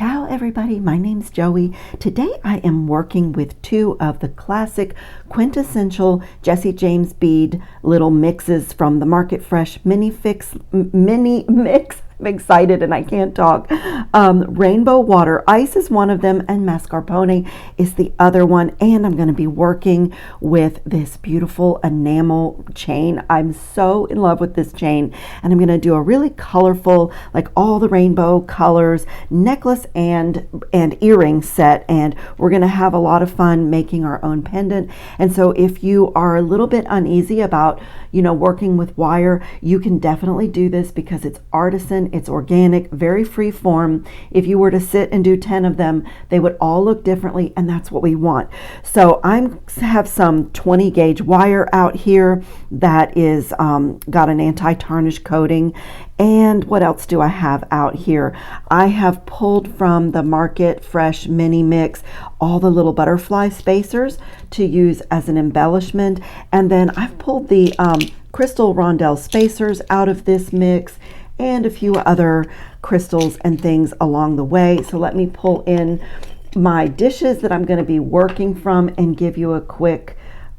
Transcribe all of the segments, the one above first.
Ciao everybody, my name's Joey. Today I am working with two of the classic quintessential Jesse James bead little mixes from the Market Fresh mini mix. I'm excited and I can't talk. Rainbow Water Ice is one of them and mascarpone is the other one. And I'm going to be working with this beautiful enamel chain. I'm so in love with this chain, and I'm going to do a really colorful, like all the rainbow colors, necklace and earring set, and we're going to have a lot of fun making our own pendant. And so if you are a little bit uneasy about, working with wire, you can definitely do this because it's artisan, it's organic, very free form. If you were to sit and do 10 of them, they would all look differently, and that's what we want. So I have some 20 gauge wire out here that is got an anti-tarnish coating. And what else do I have out here? I have pulled from the Market Fresh mini mix all the little butterfly spacers to use as an embellishment. And then I've pulled the crystal rondelle spacers out of this mix and a few other crystals and things along the way. So let me pull in my dishes that I'm going to be working from and give you a quick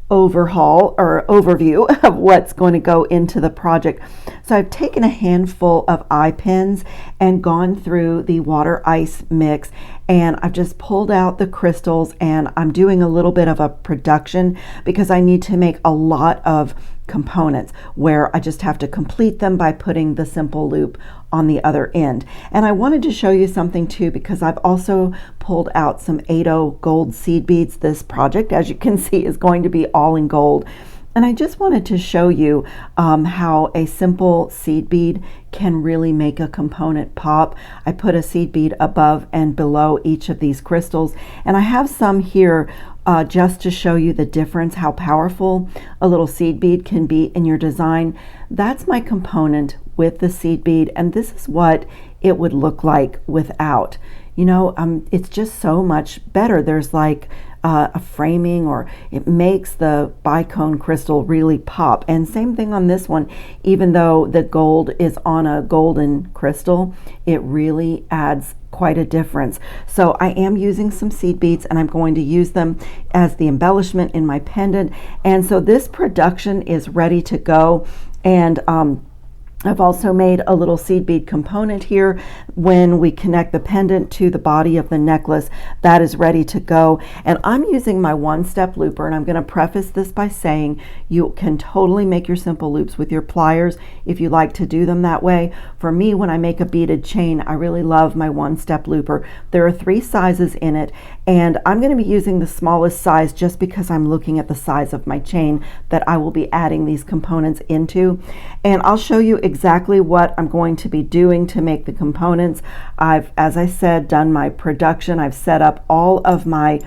overhaul or overview of what's going to go into the project. So I've taken a handful of eye pins and gone through the water ice mix, and I've just pulled out the crystals, and I'm doing a little bit of a production because I need to make a lot of components where I just have to complete them by putting the simple loop on the other end. And I wanted to show you something too, because I've also pulled out some 80 gold seed beads. This project, as you can see, is going to be all in gold. And I just wanted to show you how a simple seed bead can really make a component pop. I put a seed bead above and below each of these crystals, and I have some here just to show you the difference, how powerful a little seed bead can be in your design. That's my component with the seed bead, and this is what it would look like without. It's just so much better. There's like a framing, or it makes the bicone crystal really pop. And same thing on this one, even though the gold is on a golden crystal, it really adds quite a difference. So I am using some seed beads, and I'm going to use them as the embellishment in my pendant. And so this production is ready to go. And I've also made a little seed bead component here. When we connect the pendant to the body of the necklace, that is ready to go. And I'm using my one-step looper, and I'm going to preface this by saying you can totally make your simple loops with your pliers if you like to do them that way. For me, when I make a beaded chain, I really love my one-step looper. There are 3 sizes in it, and I'm going to be using the smallest size just because I'm looking at the size of my chain that I will be adding these components into. And I'll show you exactly what I'm going to be doing to make the components. I've, as I said, done my production. I've set up all of my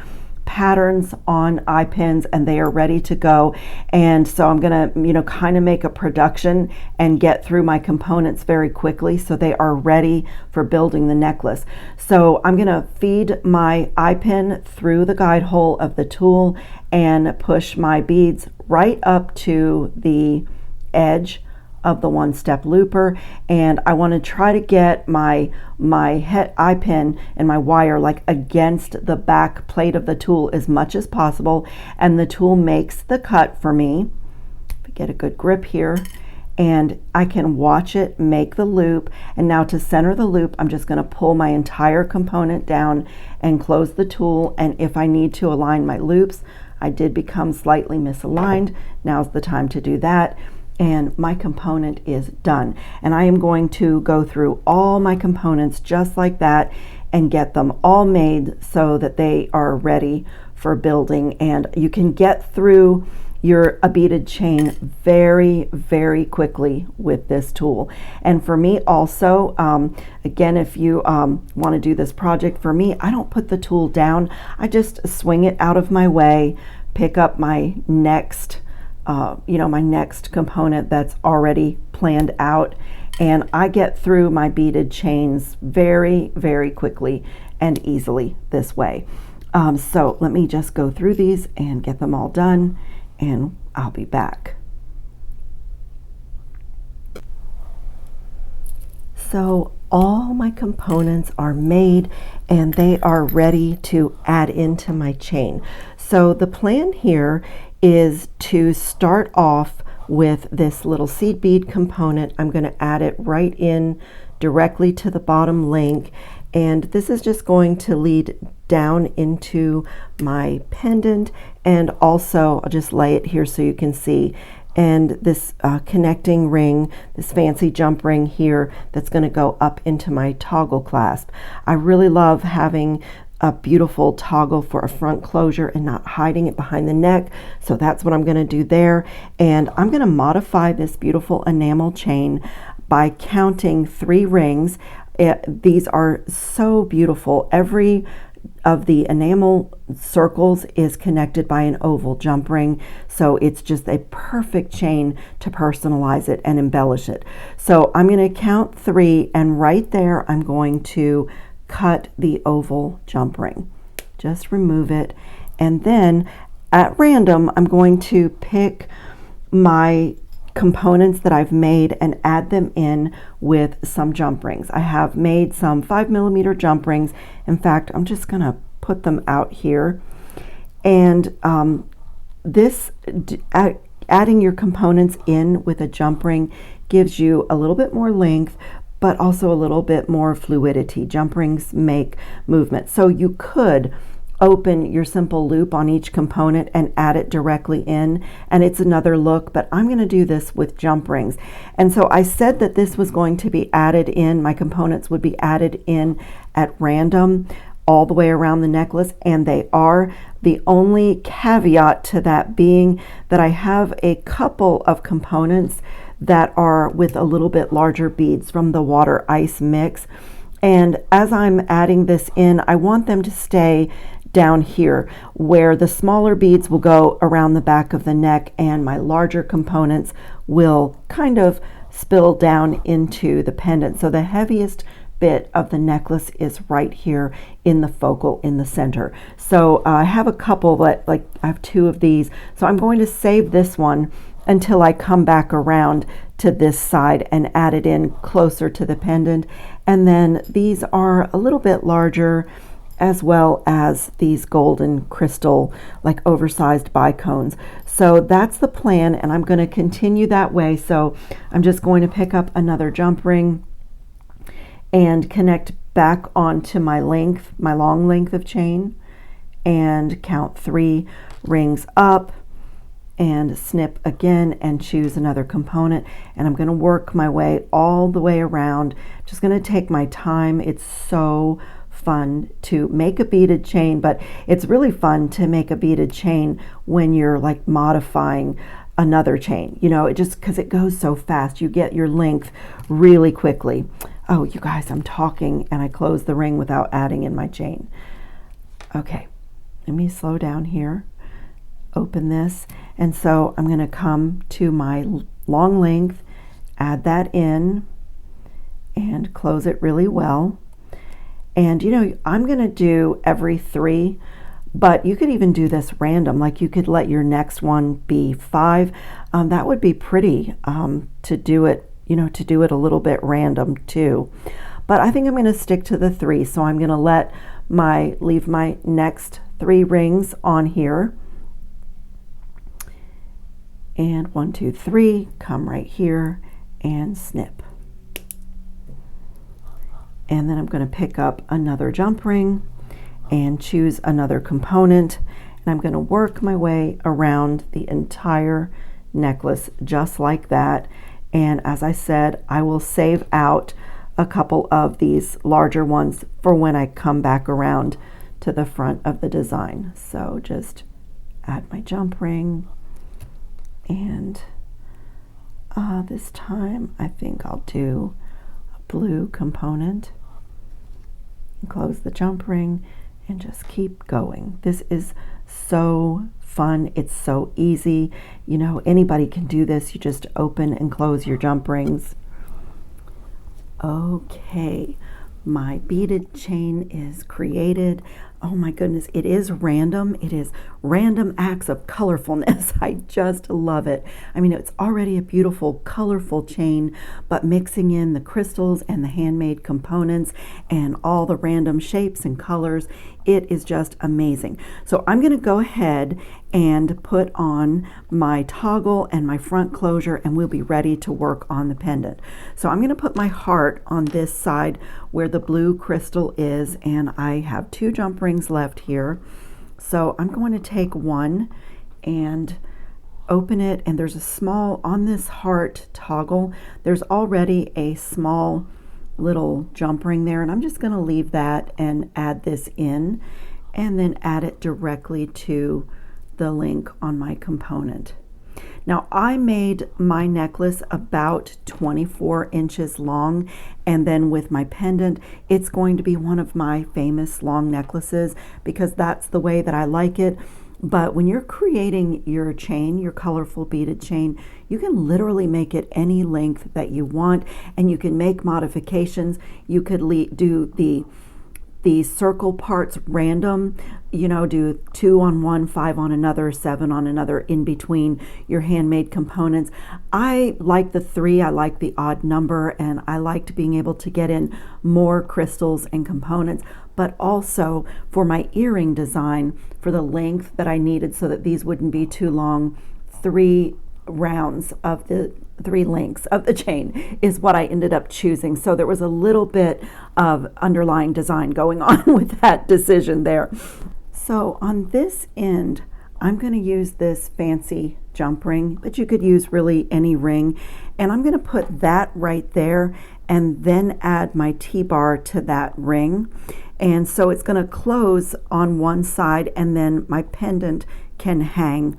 patterns on eye pins, and they are ready to go. And so I'm gonna kind of make a production and get through my components very quickly so they are ready for building the necklace. So I'm gonna feed my eye pin through the guide hole of the tool and push my beads right up to the edge of the one-step looper, and I want to try to get my head eye pin and my wire like against the back plate of the tool as much as possible, and the tool makes the cut for me. Get a good grip here, and I can watch it make the loop. And now to center the loop, I'm just going to pull my entire component down and close the tool. And if I need to align my loops, I did become slightly misaligned. Now's the time to do that. And my component is done. And I am going to go through all my components just like that and get them all made so that they are ready for building. And you can get through your beaded chain very, very quickly with this tool. And for me also, again, if you want to do this project, for me, I don't put the tool down. I just swing it out of my way, pick up my next my next component that's already planned out, and I get through my beaded chains very, very quickly and easily this way. So let me just go through these and get them all done, and I'll be back. So all my components are made and they are ready to add into my chain. So the plan here is to start off with this little seed bead component. I'm going to add it right in directly to the bottom link, and this is just going to lead down into my pendant, and also I'll just lay it here so you can see. And this connecting ring, this fancy jump ring here, that's going to go up into my toggle clasp. I really love having a beautiful toggle for a front closure and not hiding it behind the neck. So that's what I'm going to do there. And I'm going to modify this beautiful enamel chain by counting 3 rings. These are so beautiful. Every of the enamel circles is connected by an oval jump ring, so it's just a perfect chain to personalize it and embellish it. So I'm going to count 3, and right there I'm going to cut the oval jump ring. Just remove it, and then at random I'm going to pick my components that I've made and add them in with some jump rings. I have made some 5mm jump rings. In fact, I'm just gonna put them out here. And adding your components in with a jump ring gives you a little bit more length, but also a little bit more fluidity. Jump rings make movement. So you could open your simple loop on each component and add it directly in, and it's another look, but I'm going to do this with jump rings. And so I said that this was going to be added in, my components would be added in at random all the way around the necklace, and they are. The only caveat to that being that I have a couple of components that are with a little bit larger beads from the water ice mix, and as I'm adding this in, I want them to stay down here where the smaller beads will go around the back of the neck and my larger components will kind of spill down into the pendant. So the heaviest bit of the necklace is right here in the focal in the center. So I have a couple that, like, I have 2 of these, so I'm going to save this one until I come back around to this side and add it in closer to the pendant. And then these are a little bit larger, as well as these golden crystal, like oversized bicones. So that's the plan, and I'm going to continue that way. So I'm just going to pick up another jump ring and connect back onto my length, my long length of chain, and count 3 rings up and snip again and choose another component. And I'm going to work my way all the way around. Just going to take my time. It's so fun to make a beaded chain, but it's really fun to make a beaded chain when you're like modifying another chain, you know, it just because it goes so fast, you get your length really quickly. Oh, you guys, I'm talking and I closed the ring without adding in my chain. Okay, let me slow down here, open this, and so I'm going to come to my long length, add that in and close it really well. And you know, I'm going to do every 3, but you could even do this random, like you could let your next one be 5. That would be pretty to do it, you know, to do it a little bit random too. But I think I'm going to stick to the 3. So I'm going to leave my next 3 rings on here. And 1, 2, 3, come right here and snip. And then I'm going to pick up another jump ring and choose another component, and I'm going to work my way around the entire necklace just like that. And as I said, I will save out a couple of these larger ones for when I come back around to the front of the design. So just add my jump ring, and this time I think I'll do blue component, close the jump ring, and just keep going. This is so fun. It's so easy. You know, anybody can do this. You just open and close your jump rings. Okay, My beaded chain is created. Oh my goodness, it is random. It is random acts of colorfulness. I just love it. I mean, it's already a beautiful, colorful chain, but mixing in the crystals and the handmade components and all the random shapes and colors, it is just amazing. So I'm going to go ahead and put on my toggle and my front closure, and we'll be ready to work on the pendant. So I'm going to put my heart on this side where the blue crystal is, and I have 2 jump rings left here. So I'm going to take one and open it, and there's a small, on this heart toggle, there's already a small little jump ring there, and I'm just going to leave that and add this in, and then add it directly to the link on my component. Now I made my necklace about 24 inches long, and then with my pendant, it's going to be one of my famous long necklaces because that's the way that I like it. But when you're creating your chain, your colorful beaded chain, you can literally make it any length that you want, and you can make modifications. You could do the circle parts random, you know, do 2 on one, 5 on another, 7 on another in between your handmade components. I like the 3, I like the odd number, and I liked being able to get in more crystals and components, but also for my earring design, for the length that I needed so that these wouldn't be too long, 3 rounds of the 3 links of the chain is what I ended up choosing. So there was a little bit of underlying design going on with that decision there. So on this end, I'm going to use this fancy jump ring, but you could use really any ring. And I'm going to put that right there and then add my T-bar to that ring. And so it's going to close on one side, and then my pendant can hang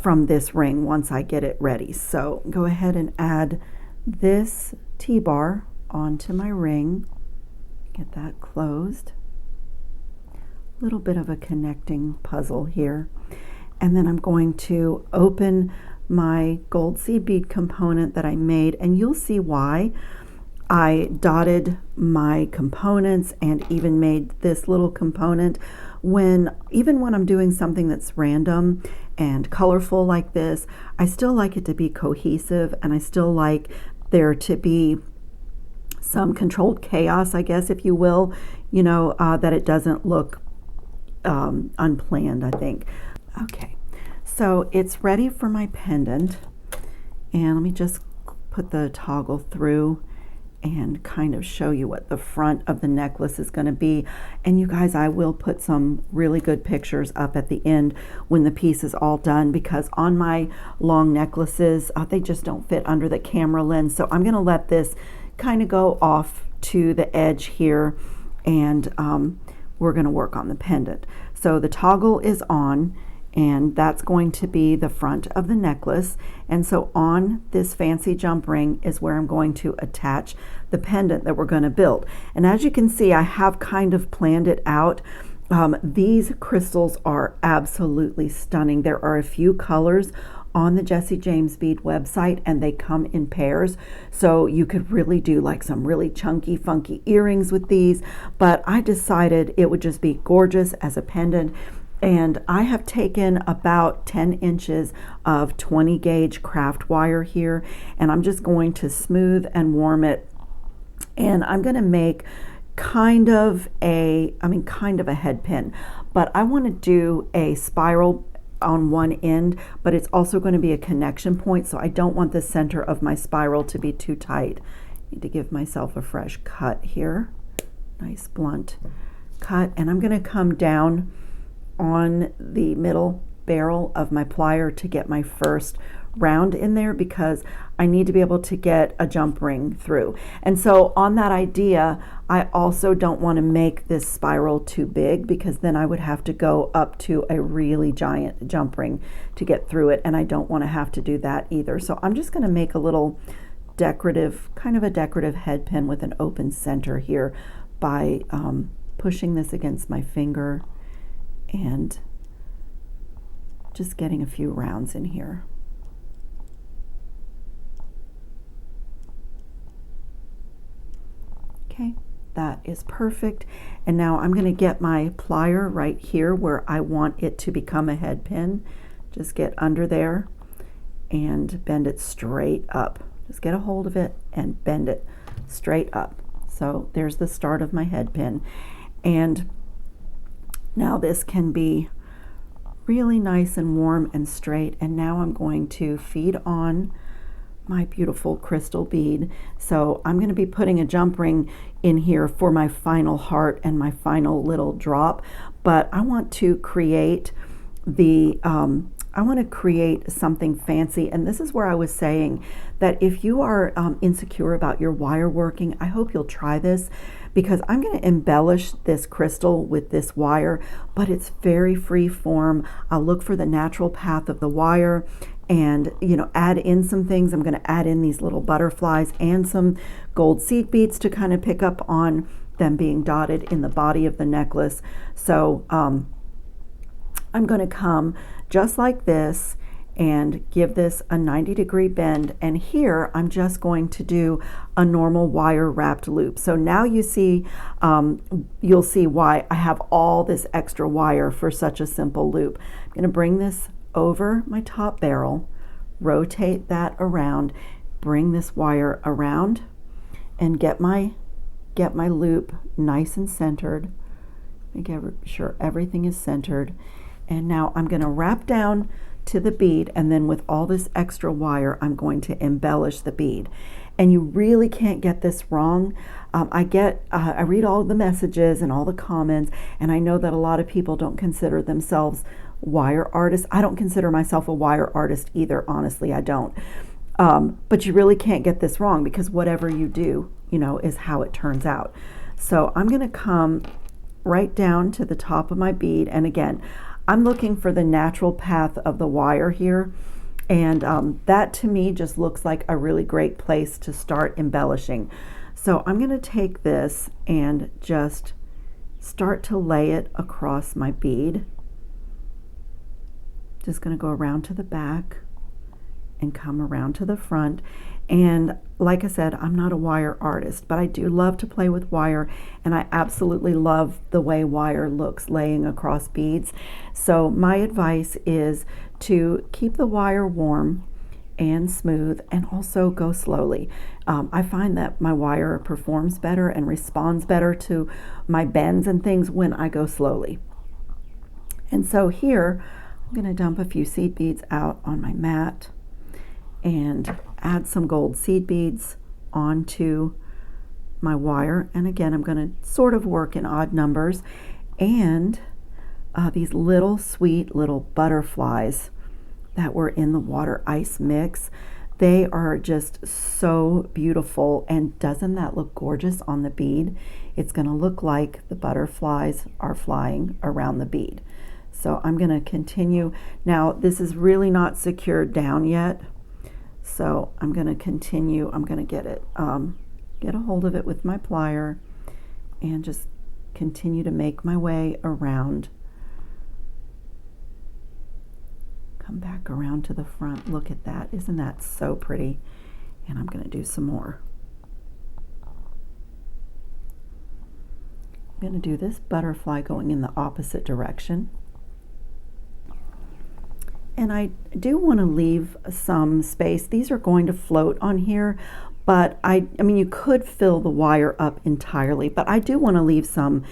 from this ring once I get it ready. So go ahead and add this T-bar onto my ring. Get that closed. A little bit of a connecting puzzle here. And then I'm going to open my gold seed bead component that I made, and you'll see why I dotted my components and even made this little component. Even when I'm doing something that's random and colorful like this, I still like it to be cohesive, and I still like there to be some controlled chaos, I guess, if you will, you know, that it doesn't look unplanned, I think. Okay, so it's ready for my pendant, and let me just put the toggle through and kind of show you what the front of the necklace is going to be. And you guys, I will put some really good pictures up at the end when the piece is all done, because on my long necklaces, they just don't fit under the camera lens. So I'm going to let this kind of go off to the edge here, and we're going to work on the pendant. So the toggle is on, and that's going to be the front of the necklace. And so on this fancy jump ring is where I'm going to attach the pendant that we're going to build. And as you can see, I have kind of planned it out. These crystals are absolutely stunning. There are a few colors on the Joee James Bead website, and they come in pairs, so you could really do like some really chunky, funky earrings with these, but I decided it would just be gorgeous as a pendant. And I have taken about 10 inches of 20 gauge craft wire here, and I'm just going to smooth and warm it. And I'm going to make kind of a head pin, but I want to do a spiral on one end, but it's also going to be a connection point, so I don't want the center of my spiral to be too tight. I need to give myself a fresh cut here. Nice blunt cut, and I'm going to come down on the middle barrel of my plier to get my first round in there, because I need to be able to get a jump ring through. And so on that idea, I also don't want to make this spiral too big, because then I would have to go up to a really giant jump ring to get through it, and I don't want to have to do that either. So I'm just going to make a little decorative, kind of a decorative head pin with an open center here by pushing this against my finger and just getting a few rounds in here. Okay, That is perfect. And now I'm going to get my plier right here where I want it to become a head pin. Just get under there and bend it straight up. Just get a hold of it and bend it straight up. So there's the start of my head pin. And now this can be really nice and warm and straight. And now I'm going to feed on my beautiful crystal bead. So I'm going to be putting a jump ring in here for my final heart and my final little drop, but I want to create something fancy. And this is where I was saying that if you are insecure about your wire working, I hope you'll try this, because I'm going to embellish this crystal with this wire, but it's very free form. I'll look for the natural path of the wire and, you know, add in some things. I'm going to add in these little butterflies and some gold seed beads to kind of pick up on them being dotted in the body of the necklace. So I'm going to come just like this and give this a 90-degree bend. And here I'm just going to do a normal wire wrapped loop. So now you see, you'll see why I have all this extra wire for such a simple loop. I'm going to bring this over my top barrel, rotate that around, bring this wire around, and get my loop nice and centered. Make sure everything is centered. And now I'm going to wrap down to the bead, and then with all this extra wire, I'm going to embellish the bead. And you really can't get this wrong. I read all the messages and all the comments, and I know that a lot of people don't consider themselves wire artists. I don't consider myself a wire artist either, honestly, I don't. But you really can't get this wrong, because whatever you do, you know, is how it turns out. So I'm going to come right down to the top of my bead, and again, I'm looking for the natural path of the wire here, and that to me just looks like a really great place to start embellishing. So I'm going to take this and just start to lay it across my bead. Just going to go around to the back and come around to the front. And like I said, I'm not a wire artist, but I do love to play with wire, and I absolutely love the way wire looks laying across beads. So my advice is to keep the wire warm and smooth, and also go slowly. I find that my wire performs better and responds better to my bends and things when I go slowly. And so here, I'm going to dump a few seed beads out on my mat and add some gold seed beads onto my wire. And again, I'm going to sort of work in odd numbers. And these little sweet little butterflies that were in the water ice mix, they are just so beautiful. And doesn't that look gorgeous on the bead? It's going to look like the butterflies are flying around the bead. So I'm going to continue. Now, this is really not secured down yet, so I'm going to continue. I'm going to get a hold of it with my plier and just continue to make my way around. Come back around to the front. Look at that. Isn't that so pretty? And I'm going to do some more. I'm going to do this butterfly going in the opposite direction. And I do want to leave some space. These are going to float on here, but I mean, you could fill the wire up entirely, but I do want to leave some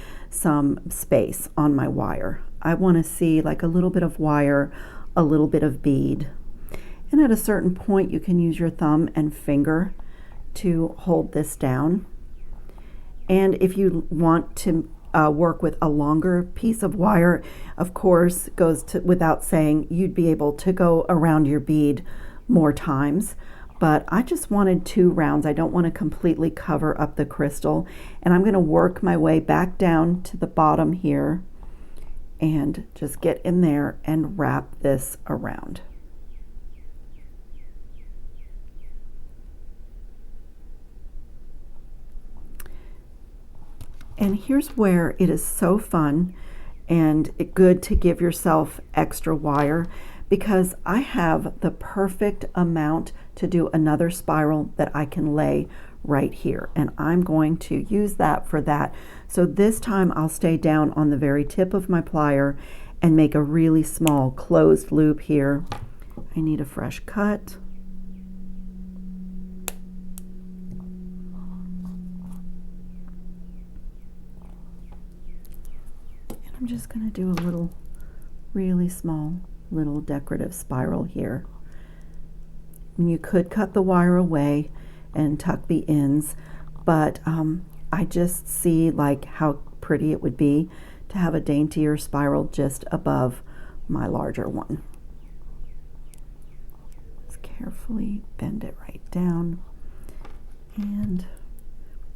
space on my wire. I want to see like a little bit of wire, a little bit of bead. And at a certain point, you can use your thumb and finger to hold this down. And if you want to work with a longer piece of wire, of course, goes to without saying, you'd be able to go around your bead more times. But I just wanted 2 rounds. I don't want to completely cover up the crystal. And I'm going to work my way back down to the bottom here and just get in there and wrap this around. And here's where it is so fun and good to give yourself extra wire, because I have the perfect amount to do another spiral that I can lay right here, and I'm going to use that for that. So this time I'll stay down on the very tip of my plier and make a really small closed loop here. I need a fresh cut. And I'm just going to do a little, really small, little decorative spiral here. And you could cut the wire away and tuck the ends, but I just see like how pretty it would be to have a daintier spiral just above my larger one. Just carefully bend it right down and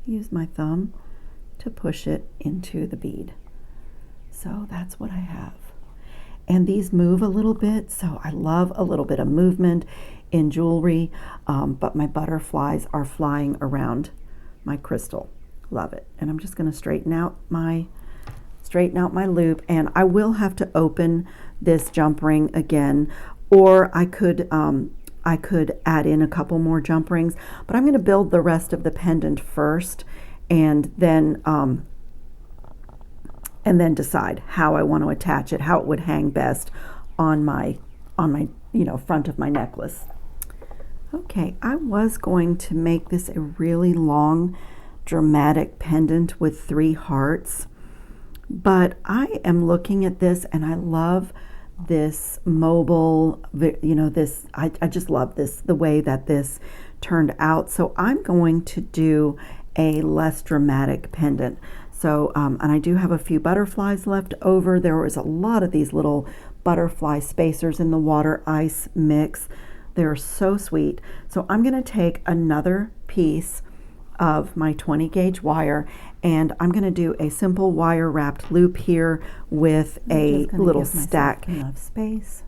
use my thumb to push it into the bead. So that's what I have. And these move a little bit, so I love a little bit of movement in jewelry, but my butterflies are flying around my crystal. Love it. And I'm just going to straighten out my loop, and I will have to open this jump ring again, or I could add in a couple more jump rings, but I'm going to build the rest of the pendant first, and then decide how I want to attach it, how it would hang best on my front of my necklace. Okay, I was going to make this a really long, dramatic pendant with 3 hearts, but I am looking at this and I love this mobile, I just love this, the way that this turned out. So I'm going to do a less dramatic pendant. So, and I do have a few butterflies left over. There was a lot of these little butterfly spacers in the water ice mix. They're so sweet. So I'm going to take another piece of my 20 gauge wire, and I'm going to do a simple wire wrapped loop here with a little stack. Enough space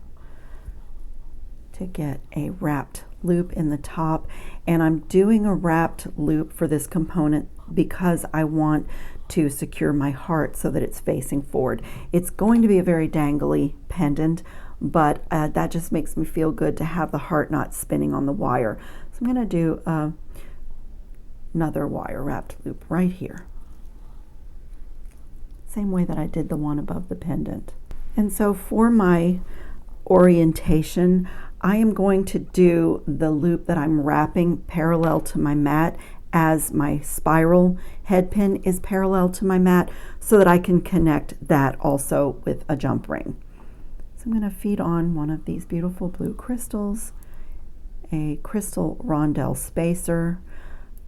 to get a wrapped loop in the top, and I'm doing a wrapped loop for this component because I want to secure my heart so that it's facing forward. It's going to be a very dangly pendant, but that just makes me feel good to have the heart not spinning on the wire. So I'm going to do another wire wrapped loop right here. Same way that I did the one above the pendant. And so for my orientation, I am going to do the loop that I'm wrapping parallel to my mat as my spiral head pin is parallel to my mat, so that I can connect that also with a jump ring. So I'm going to feed on one of these beautiful blue crystals, a crystal rondelle spacer,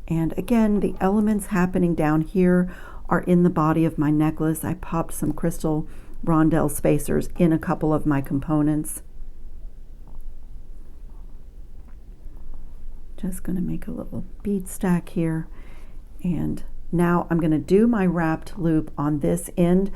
and again, the elements happening down here are in the body of my necklace. I popped some crystal rondelle spacers in a couple of my components. Just going to make a little bead stack here, and now I'm going to do my wrapped loop on this end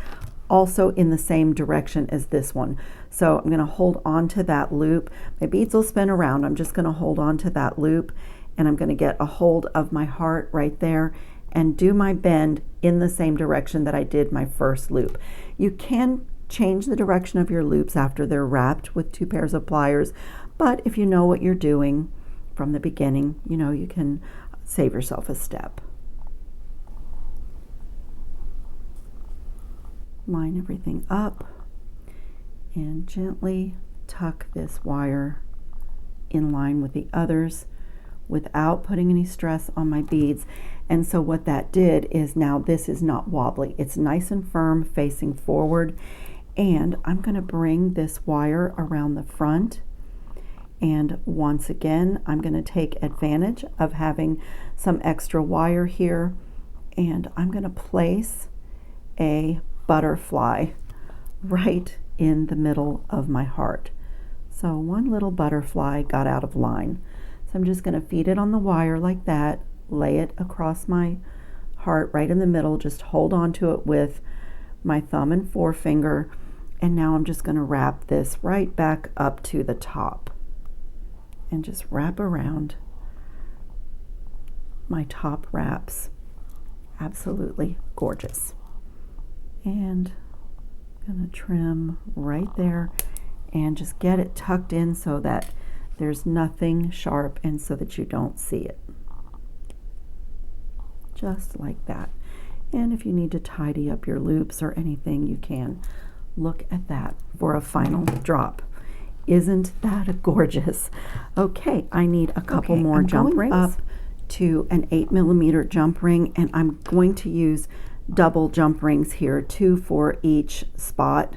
also in the same direction as this one. So I'm going to hold on to that loop. My beads will spin around. I'm just going to hold on to that loop, and I'm going to get a hold of my heart right there and do my bend in the same direction that I did my first loop. You can change the direction of your loops after they're wrapped with 2 pairs of pliers, but if you know what you're doing from the beginning, you can save yourself a step. Line everything up and gently tuck this wire in line with the others without putting any stress on my beads. And so what that did is now this is not wobbly. It's nice and firm facing forward. And I'm going to bring this wire around the front. And once again, I'm going to take advantage of having some extra wire here, and I'm going to place a butterfly right in the middle of my heart. So one little butterfly got out of line. So I'm just going to feed it on the wire like that, lay it across my heart right in the middle, just hold on to it with my thumb and forefinger, and now I'm just going to wrap this right back up to the top. And just wrap around my top wraps. Absolutely gorgeous. And I'm going to trim right there and just get it tucked in so that there's nothing sharp and so that you don't see it. just like that. And if you need to tidy up your loops or anything, you can. Look at that for a final drop. Isn't that gorgeous? Okay, I need a couple more jump rings. Up to an 8mm jump ring, and I'm going to use double jump rings here, 2 for each spot.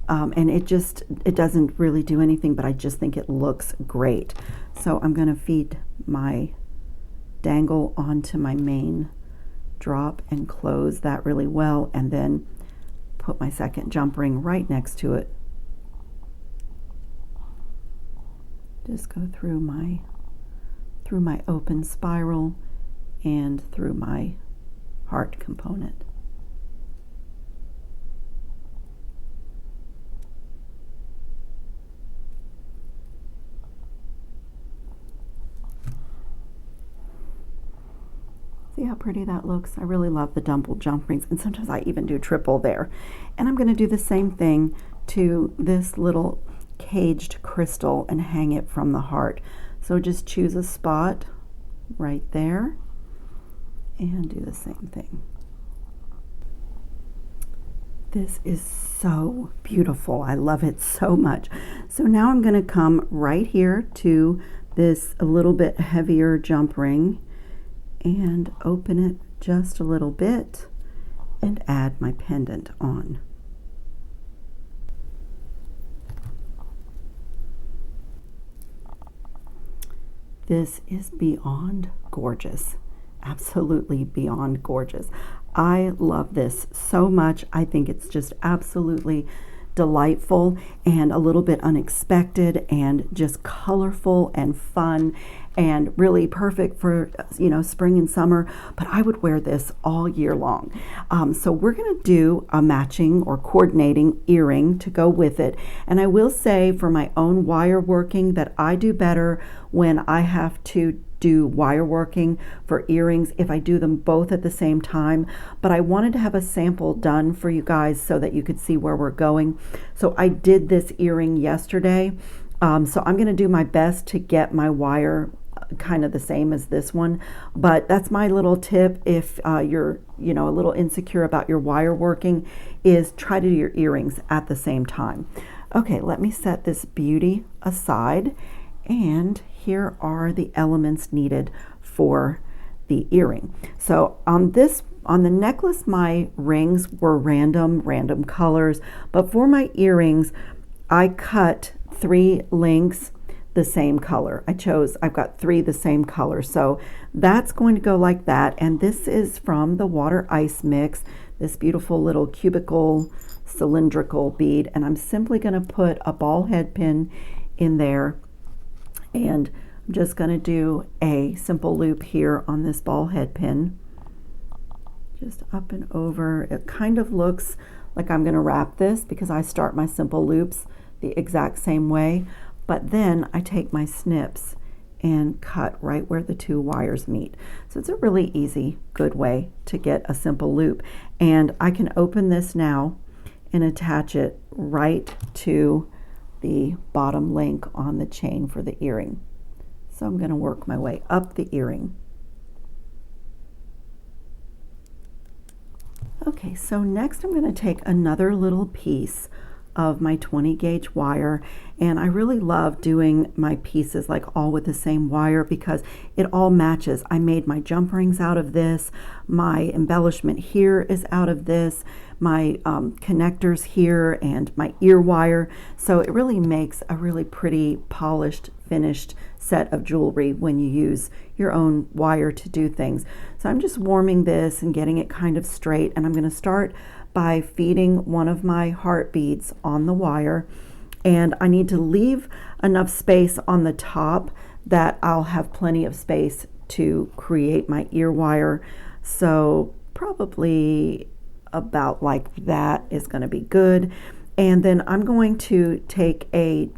And it doesn't really do anything, but I just think it looks great. So I'm going to feed my dangle onto my main drop and close that really well, and then put my second jump ring right next to it. Just go through my open spiral and through my heart component. See how pretty that looks? I really love the double jump rings, and sometimes I even do triple there. And I'm going to do the same thing to this little caged crystal and hang it from the heart. So just choose a spot right there and do the same thing. This is so beautiful. I love it so much. So now I'm going to come right here to this a little bit heavier jump ring and open it just a little bit and add my pendant on. This is beyond gorgeous. Absolutely beyond gorgeous. I love this so much. I think it's just absolutely delightful and a little bit unexpected and just colorful and fun and really perfect for, you know, spring and summer, but I would wear this all year long. So we're going to do a matching or coordinating earring to go with it. And I will say for my own wire working that I do better when I have to do wire working for earrings if I do them both at the same time, but I wanted to have a sample done for you guys so that you could see where we're going. So I did this earring yesterday, so I'm going to do my best to get my wire kind of the same as this one, but that's my little tip if you're a little insecure about your wire working, is try to do your earrings at the same time. Okay, let me set this beauty aside, and here are the elements needed for the earring. So on the necklace, my rings were random colors, but for my earrings, I cut 3 links the same color. I've got 3 the same color. So that's going to go like that. And this is from the Water Ice Mix, this beautiful little cubical cylindrical bead. And I'm simply going to put a ball head pin in there. And I'm just going to do a simple loop here on this ball head pin. Just up and over. It kind of looks like I'm going to wrap this because I start my simple loops the exact same way. But then I take my snips and cut right where the 2 wires meet. So it's a really easy, good way to get a simple loop. And I can open this now and attach it right to the bottom link on the chain for the earring. So I'm going to work my way up the earring. Okay, so next I'm going to take another little piece of my 20 gauge wire, and I really love doing my pieces like all with the same wire because it all matches. I made my jump rings out of this, my embellishment here is out of this, my connectors here, and my ear wire. So it really makes a really pretty polished finished set of jewelry when you use your own wire to do things. So I'm just warming this and getting it kind of straight, and I'm going to start by feeding one of my heart beads on the wire, and I need to leave enough space on the top that I'll have plenty of space to create my ear wire. So probably about like that is going to be good. And then I'm going to take a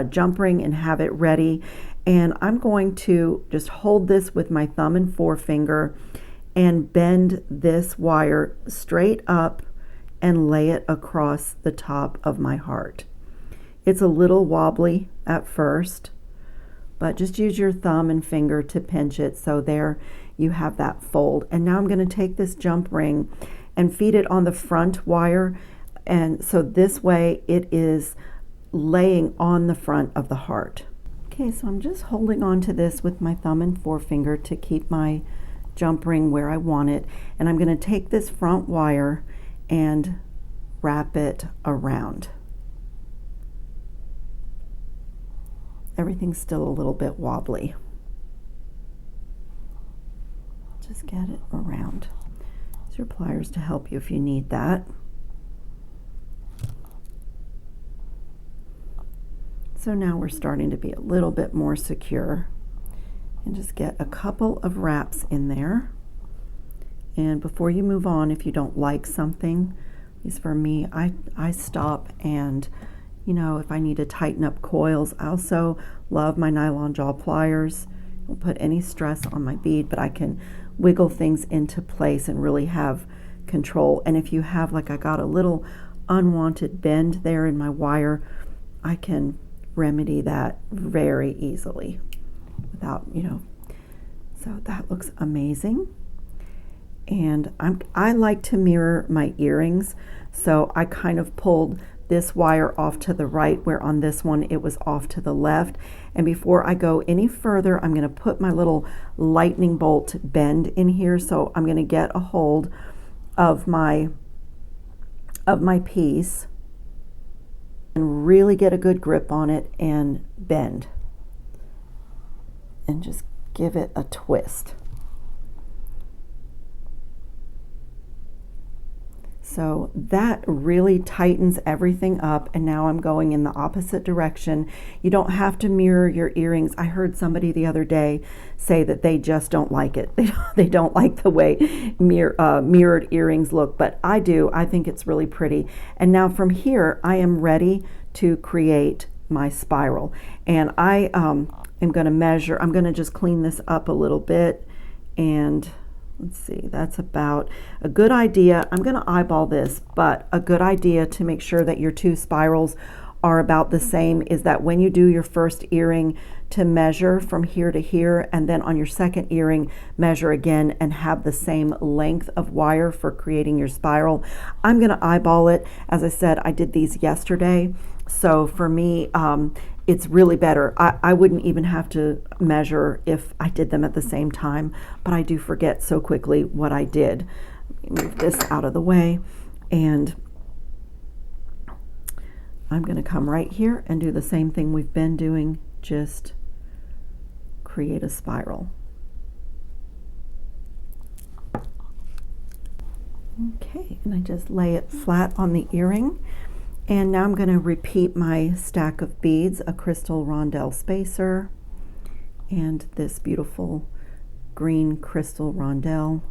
jump ring and have it ready, and I'm going to just hold this with my thumb and forefinger and bend this wire straight up and lay it across the top of my heart. It's a little wobbly at first, but just use your thumb and finger to pinch it. So there you have that fold. And now I'm going to take this jump ring and feed it on the front wire, and so this way it is laying on the front of the heart. Okay, so I'm just holding on to this with my thumb and forefinger to keep my jump ring where I want it, and I'm going to take this front wire and wrap it around. Everything's still a little bit wobbly. Just get it around. Use your pliers to help you if you need that. So now we're starting to be a little bit more secure, and just get a couple of wraps in there. And before you move on, if you don't like something, at least for me, I stop, and if I need to tighten up coils, I also love my nylon jaw pliers. Don't put any stress on my bead, but I can wiggle things into place and really have control. And if you have, like I got a little unwanted bend there in my wire, I can remedy that very easily without, so that looks amazing. And I like to mirror my earrings, so I kind of pulled this wire off to the right, where on this one it was off to the left. And before I go any further, I'm going to put my little lightning bolt bend in here. So I'm going to get a hold of my piece and really get a good grip on it and bend, and just give it a twist. So that really tightens everything up, and now I'm going in the opposite direction. You don't have to mirror your earrings. I heard somebody the other day say that they just don't like it. They don't like the way mirrored earrings look, but I do. I think it's really pretty. And now from here, I am ready to create my spiral. And I am going to measure. I'm going to just clean this up a little bit, and let's see, that's about a good idea. I'm going to eyeball this, but a good idea to make sure that your two spirals are about the same is that when you do your first earring, to measure from here to here, and then on your second earring, measure again and have the same length of wire for creating your spiral. I'm going to eyeball it. As I said, I did these yesterday, so for me, it's really better. I wouldn't even have to measure if I did them at the same time, but I do forget so quickly what I did. Let me move this out of the way, and I'm going to come right here and do the same thing we've been doing, just create a spiral. Okay, and I just lay it flat on the earring. And now I'm going to repeat my stack of beads, a crystal rondelle spacer, and this beautiful green crystal rondelle.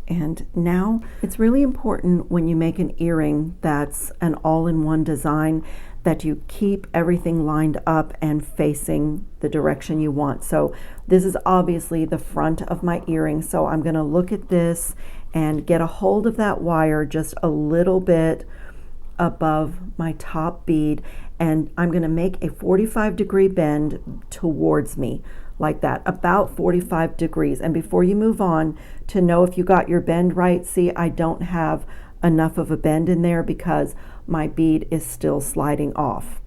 And now it's really important when you make an earring that's an all-in-one design that you keep everything lined up and facing the direction you want. So this is obviously the front of my earring, so I'm going to look at this and get a hold of that wire just a little bit above my top bead, and I'm going to make a 45-degree bend towards me, like that, about 45 degrees. And before you move on, to know if you got your bend right, see, I don't have enough of a bend in there because my bead is still sliding off,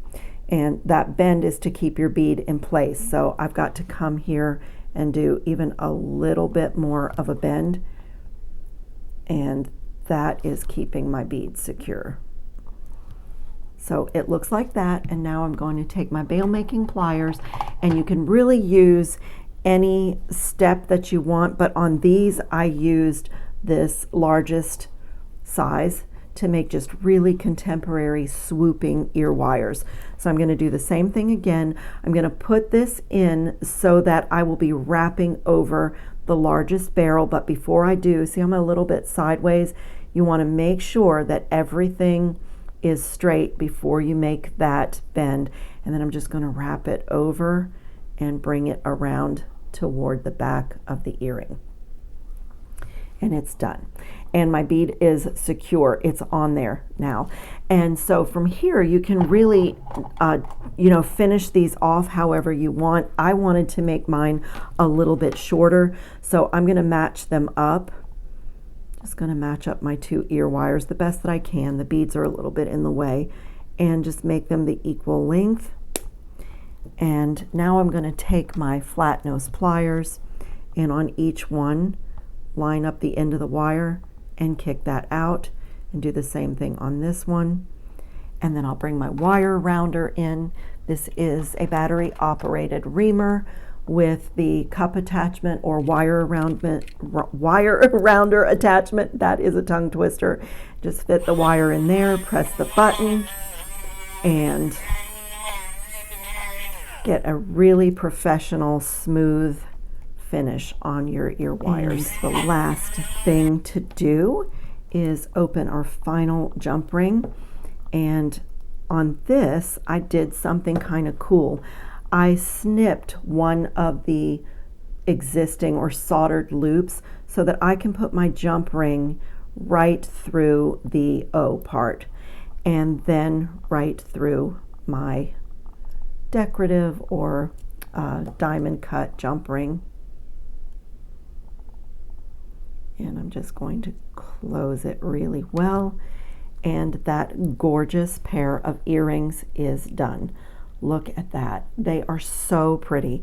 and that bend is to keep your bead in place. So I've got to come here and do even a little bit more of a bend, and that is keeping my bead secure. So it looks like that, and now I'm going to take my bail making pliers, and you can really use any step that you want, but on these I used this largest size to make just really contemporary swooping ear wires. So I'm going to do the same thing again. I'm going to put this in so that I will be wrapping over the largest barrel, but before I do, see I'm a little bit sideways. You want to make sure that everything is straight before you make that bend, and then I'm just going to wrap it over and bring it around toward the back of the earring, and it's done. and my bead is secure. It's on there now. And so from here you can really you know, finish these off however you want. I wanted to make mine a little bit shorter, so I'm going to match them up. Just going to match up my two ear wires the best that I can. The beads are a little bit in the way, and just make them the equal length. And now I'm going to take my flat nose pliers, and on each one line up the end of the wire and kick that out, and do the same thing on this one. And then I'll bring my wire rounder in. This is a battery operated reamer with the cup attachment or wire rounder attachment. That is a tongue twister. Just fit the wire in there, press the button, and get a really professional, smooth finish on your ear wires. And the last thing to do is open our final jump ring. And on this, I did something kind of cool. I snipped one of the existing or soldered loops so that I can put my jump ring right through the O part, and then right through my decorative or diamond cut jump ring. And I'm just going to close it really well. And that gorgeous pair of earrings is done. Look at that. They are so pretty.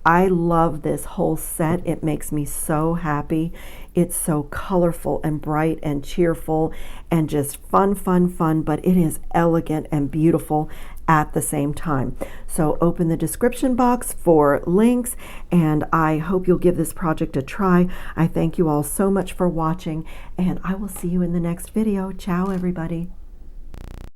I love this whole set. It makes me so happy. It's so colorful and bright and cheerful and just fun, fun, fun, but it is elegant and beautiful at the same time. So open the description box for links, and I hope you'll give this project a try. I thank you all so much for watching, and I will see you in the next video. Ciao, everybody.